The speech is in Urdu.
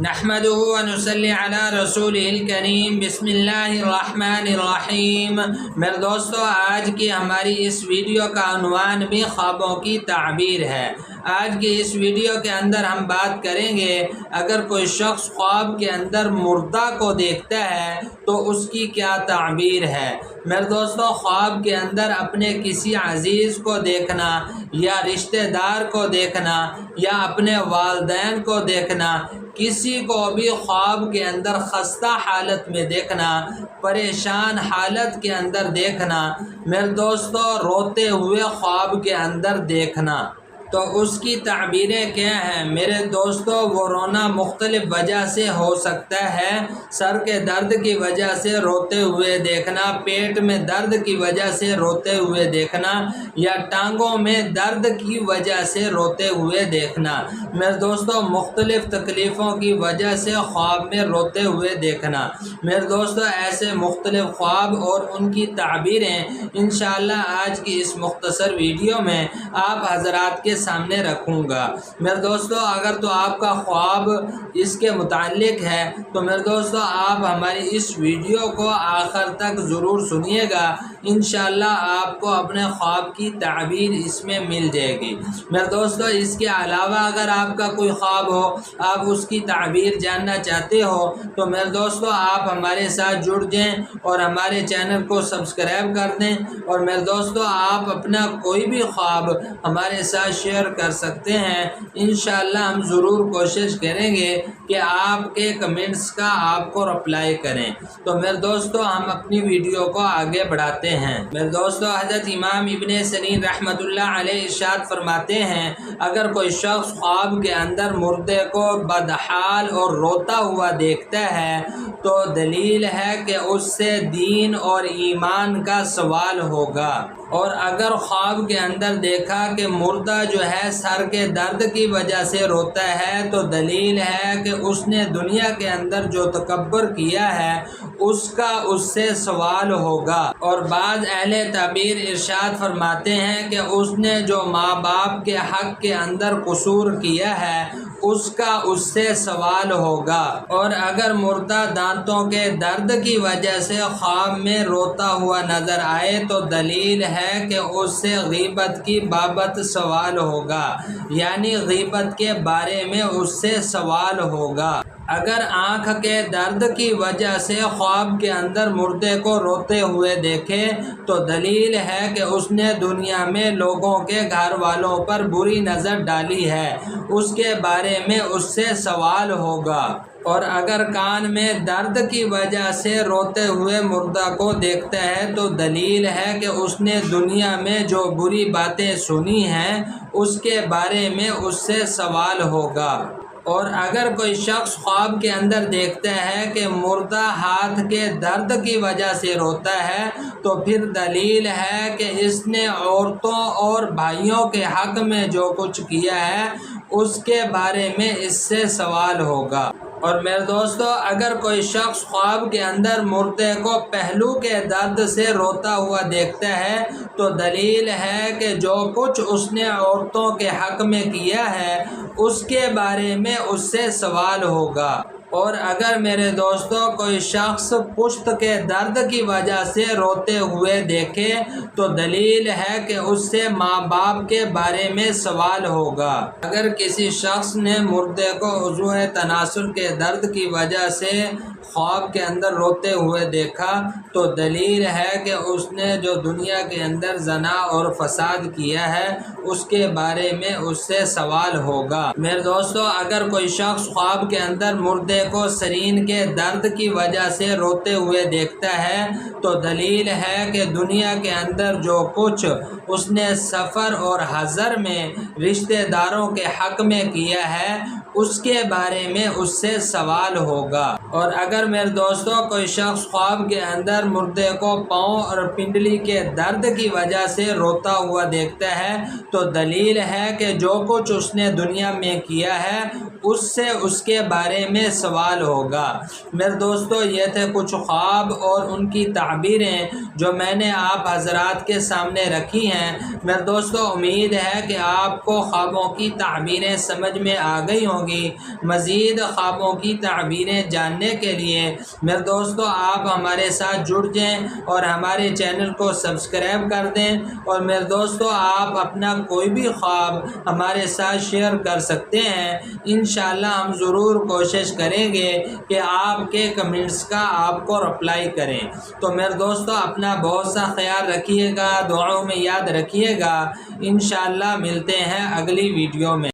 نحمده ونصلی علی رسولہ الکریم بسم اللہ الرحمن الرحیم۔ میرے دوستو، آج کی ہماری اس ویڈیو کا عنوان بھی خوابوں کی تعبیر ہے۔ آج کی اس ویڈیو کے اندر ہم بات کریں گے، اگر کوئی شخص خواب کے اندر مردہ کو دیکھتا ہے تو اس کی کیا تعبیر ہے۔ میرے دوستو، خواب کے اندر اپنے کسی عزیز کو دیکھنا یا رشتہ دار کو دیکھنا یا اپنے والدین کو دیکھنا، کسی کو بھی خواب کے اندر خستہ حالت میں دیکھنا، پریشان حالت کے اندر دیکھنا، میرے دوستو روتے ہوئے خواب کے اندر دیکھنا، تو اس کی تعبیریں کیا ہیں؟ میرے دوستو، وہ رونا مختلف وجہ سے ہو سکتا ہے۔ سر کے درد کی وجہ سے روتے ہوئے دیکھنا، پیٹ میں درد کی وجہ سے روتے ہوئے دیکھنا، یا ٹانگوں میں درد کی وجہ سے روتے ہوئے دیکھنا، میرے دوستو مختلف تکلیفوں کی وجہ سے خواب میں روتے ہوئے دیکھنا۔ میرے دوستو، ایسے مختلف خواب اور ان کی تعبیریں انشاءاللہ آج کی اس مختصر ویڈیو میں آپ حضرات کے سامنے رکھوں گا۔ میرے دوستو، اگر تو آپ کا خواب اس کے متعلق ہے تو میرے دوستو آپ ہماری اس ویڈیو کو آخر تک ضرور سنیے گا، انشاءاللہ آپ کو اپنے خواب کی تعبیر اس میں مل جائے گی۔ میرے دوستو، اس کے علاوہ اگر آپ کا کوئی خواب ہو، آپ اس کی تعبیر جاننا چاہتے ہو تو میرے دوستو آپ ہمارے ساتھ جڑ جائیں اور ہمارے چینل کو سبسکرائب کر دیں، اور میرے دوستو آپ اپنا کوئی بھی خواب ہمارے ساتھ شیئر کر سکتے ہیں۔ انشاءاللہ ہم ضرور کوشش کریں گے کہ آپ کے کمنٹس کا آپ کو رپلائی کریں۔ تو میرے دوستو ہم اپنی ویڈیو کو آگے بڑھاتے ہیں۔ میرے دوستو، حضرت امام ابن سیرین رحمۃ اللہ علیہ ارشاد فرماتے ہیں، اگر کوئی شخص خواب کے اندر مردے کو بدحال اور روتا ہوا دیکھتا ہے تو دلیل ہے کہ اس سے دین اور ایمان کا سوال ہوگا، اور اگر خواب کے اندر دیکھا کہ مردہ جو ہے سر کے درد کی وجہ سے روتا ہے تو دلیل ہے کہ اس نے دنیا کے اندر جو تکبر کیا ہے اس کا اس سے سوال ہوگا۔ اور بعض اہل تعبیر ارشاد فرماتے ہیں کہ اس نے جو ماں باپ کے حق کے اندر قصور کیا ہے اس کا اس سے سوال ہوگا، اور اگر مردہ دانتوں کے درد کی وجہ سے خواب میں روتا ہوا نظر آئے تو دلیل ہے کہ اس سے غیبت کی بابت سوال ہوگا، یعنی غیبت کے بارے میں اس سے سوال ہوگا۔ اگر آنکھ کے درد کی وجہ سے خواب کے اندر مردے کو روتے ہوئے دیکھے تو دلیل ہے کہ اس نے دنیا میں لوگوں کے گھر والوں پر بری نظر ڈالی ہے، اس کے بارے میں اس سے سوال ہوگا۔ اور اگر کان میں درد کی وجہ سے روتے ہوئے مردہ کو دیکھتا ہے تو دلیل ہے کہ اس نے دنیا میں جو بری باتیں سنی ہیں اس کے بارے میں اس سے سوال ہوگا۔ اور اگر کوئی شخص خواب کے اندر دیکھتا ہے کہ مردہ ہاتھ کے درد کی وجہ سے روتا ہے تو پھر دلیل ہے کہ اس نے عورتوں اور بھائیوں کے حق میں جو کچھ کیا ہے اس کے بارے میں اس سے سوال ہوگا۔ اور میرے دوستو، اگر کوئی شخص خواب کے اندر مردے کو پہلو کے درد سے روتا ہوا دیکھتا ہے تو دلیل ہے کہ جو کچھ اس نے عورتوں کے حق میں کیا ہے اس کے بارے میں اس سے سوال ہوگا۔ اور اگر میرے دوستو کوئی شخص پشت کے درد کی وجہ سے روتے ہوئے دیکھے تو دلیل ہے کہ اس سے ماں باپ کے بارے میں سوال ہوگا۔ اگر کسی شخص نے مردے کو عضو تناسل کے درد کی وجہ سے خواب کے اندر روتے ہوئے دیکھا تو دلیل ہے کہ اس نے جو دنیا کے اندر زنا اور فساد کیا ہے اس کے بارے میں اس سے سوال ہوگا۔ میرے دوستو، اگر کوئی شخص خواب کے اندر مردے کو سرین کے درد کی وجہ سے روتے ہوئے دیکھتا ہے تو دلیل ہے کہ دنیا کے اندر جو کچھ اس نے سفر اور حضر میں رشتہ داروں کے حق میں کیا ہے اس کے بارے میں اس سے سوال ہوگا۔ اور اگر میرے دوستو کوئی شخص خواب کے اندر مردے کو پاؤں اور پنڈلی کے درد کی وجہ سے روتا ہوا دیکھتا ہے تو دلیل ہے کہ جو کچھ اس نے دنیا میں کیا ہے اس سے اس کے بارے میں سوال ہوگا۔ میرے دوستو، یہ تھے کچھ خواب اور ان کی تعبیریں جو میں نے آپ حضرات کے سامنے رکھی ہیں۔ میرے دوستو، امید ہے کہ آپ کو خوابوں کی تعبیریں سمجھ میں آ گئی ہوں گی۔ مزید خوابوں کی تعبیریں جاننے کے لیے میرے دوستو آپ ہمارے ساتھ جڑ جائیں اور ہمارے چینل کو سبسکرائب کر دیں، اور میرے دوستو آپ اپنا کوئی بھی خواب ہمارے ساتھ شیئر کر سکتے ہیں۔ انشاءاللہ ہم ضرور کوشش کریں گے کہ آپ کے کمنٹس کا آپ کو رپلائی کریں۔ تو میرے دوستو اپنا بہت سا خیال رکھیے گا، دعاؤں میں یاد رکھیے گا۔ انشاءاللہ ملتے ہیں اگلی ویڈیو میں۔